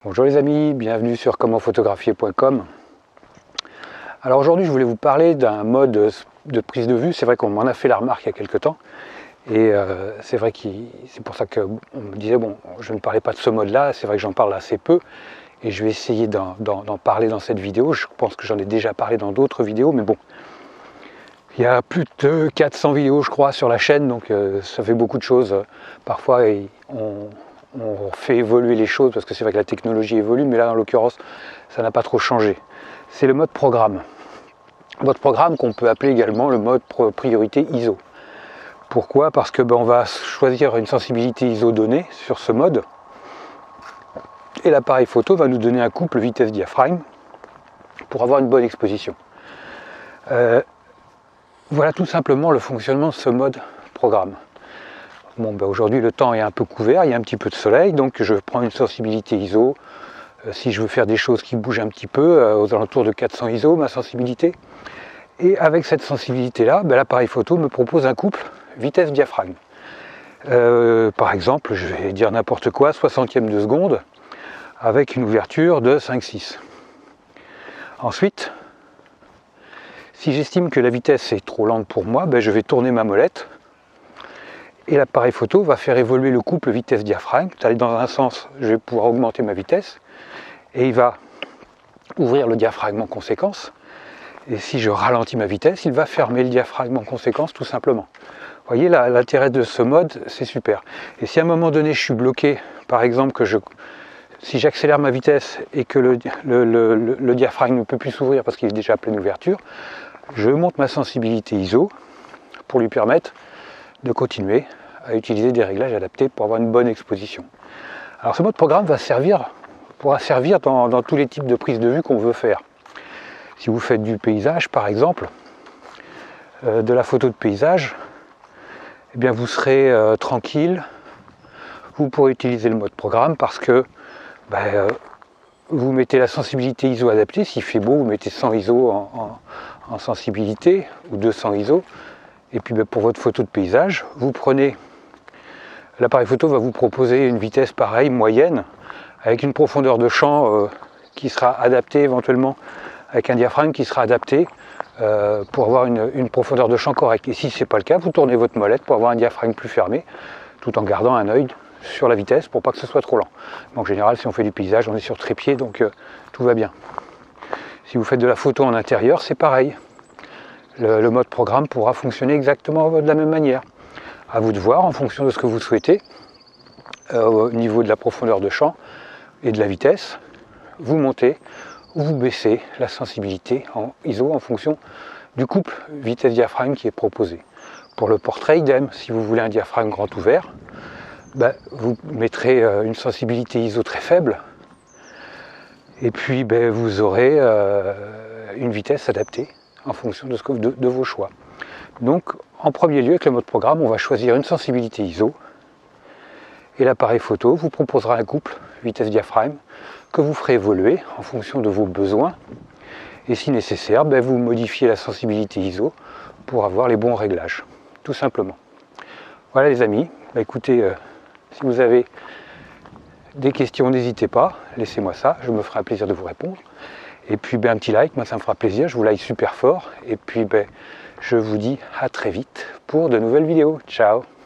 Bonjour les amis, bienvenue sur commentphotographier.com. Alors aujourd'hui je voulais vous parler d'un mode de prise de vue. C'est vrai qu'on m'en a fait la remarque il y a quelques temps et c'est vrai que c'est pour ça qu'on me disait bon, je ne parlais pas de ce mode là, c'est vrai que j'en parle assez peu et je vais essayer d'en parler dans cette vidéo. Je pense que j'en ai déjà parlé dans d'autres vidéos, mais bon, il y a plus de 400 vidéos je crois sur la chaîne, donc ça fait beaucoup de choses. Parfois on fait évoluer les choses parce que c'est vrai que la technologie évolue, mais là en l'occurrence ça n'a pas trop changé. C'est le mode programme. Mode programme qu'on peut appeler également le mode priorité ISO. Pourquoi? Parce que on va choisir une sensibilité ISO donnée sur ce mode et l'appareil photo va nous donner un couple vitesse diaphragme pour avoir une bonne exposition. Voilà tout simplement le fonctionnement de ce mode programme. Bon, aujourd'hui le temps est un peu couvert, il y a un petit peu de soleil, donc je prends une sensibilité ISO. Si je veux faire des choses qui bougent un petit peu, aux alentours de 400 ISO, ma sensibilité. Et avec cette sensibilité-là, l'appareil photo me propose un couple vitesse-diaphragme. Par exemple, je vais dire n'importe quoi, 60e de seconde, avec une ouverture de 5-6. Ensuite, si j'estime que la vitesse est trop lente pour moi, je vais tourner ma molette. Et l'appareil photo va faire évoluer le couple vitesse-diaphragme. Dans un sens, je vais pouvoir augmenter ma vitesse. Et il va ouvrir le diaphragme en conséquence. Et si je ralentis ma vitesse, il va fermer le diaphragme en conséquence, tout simplement. Vous voyez, l'intérêt de ce mode, c'est super. Et si à un moment donné, je suis bloqué, par exemple, si j'accélère ma vitesse et que le diaphragme ne peut plus s'ouvrir parce qu'il est déjà à pleine ouverture, je monte ma sensibilité ISO pour lui permettre de continuer à utiliser des réglages adaptés pour avoir une bonne exposition. Alors ce mode programme pourra servir dans tous les types de prise de vue qu'on veut faire. Si vous faites du paysage par exemple, de la photo de paysage, eh bien vous serez tranquille, vous pourrez utiliser le mode programme parce que vous mettez la sensibilité ISO adaptée. S'il fait beau, vous mettez 100 ISO en sensibilité ou 200 ISO. Et puis pour votre photo de paysage, vous prenez, l'appareil photo va vous proposer une vitesse pareille, moyenne, avec une profondeur de champ qui sera adaptée éventuellement, avec un diaphragme qui sera adapté pour avoir une profondeur de champ correcte. Et si ce n'est pas le cas, vous tournez votre molette pour avoir un diaphragme plus fermé, tout en gardant un œil sur la vitesse pour pas que ce soit trop lent. En général, si on fait du paysage, on est sur trépied, donc tout va bien. Si vous faites de la photo en intérieur, c'est pareil. Le mode programme pourra fonctionner exactement de la même manière. À vous de voir en fonction de ce que vous souhaitez, au niveau de la profondeur de champ et de la vitesse, vous montez ou vous baissez la sensibilité en ISO en fonction du couple vitesse-diaphragme qui est proposé. Pour le portrait, idem, si vous voulez un diaphragme grand ouvert, vous mettrez une sensibilité ISO très faible et puis vous aurez une vitesse adaptée en fonction de vos choix. Donc en premier lieu avec le mode programme, on va choisir une sensibilité ISO et l'appareil photo vous proposera un couple vitesse-diaphragme que vous ferez évoluer en fonction de vos besoins et si nécessaire, vous modifiez la sensibilité ISO pour avoir les bons réglages, tout simplement. Voilà les amis, écoutez, si vous avez des questions, n'hésitez pas, laissez-moi ça, je me ferai un plaisir de vous répondre. Et puis un petit like, moi ça me fera plaisir, je vous like super fort. Et puis je vous dis à très vite pour de nouvelles vidéos. Ciao!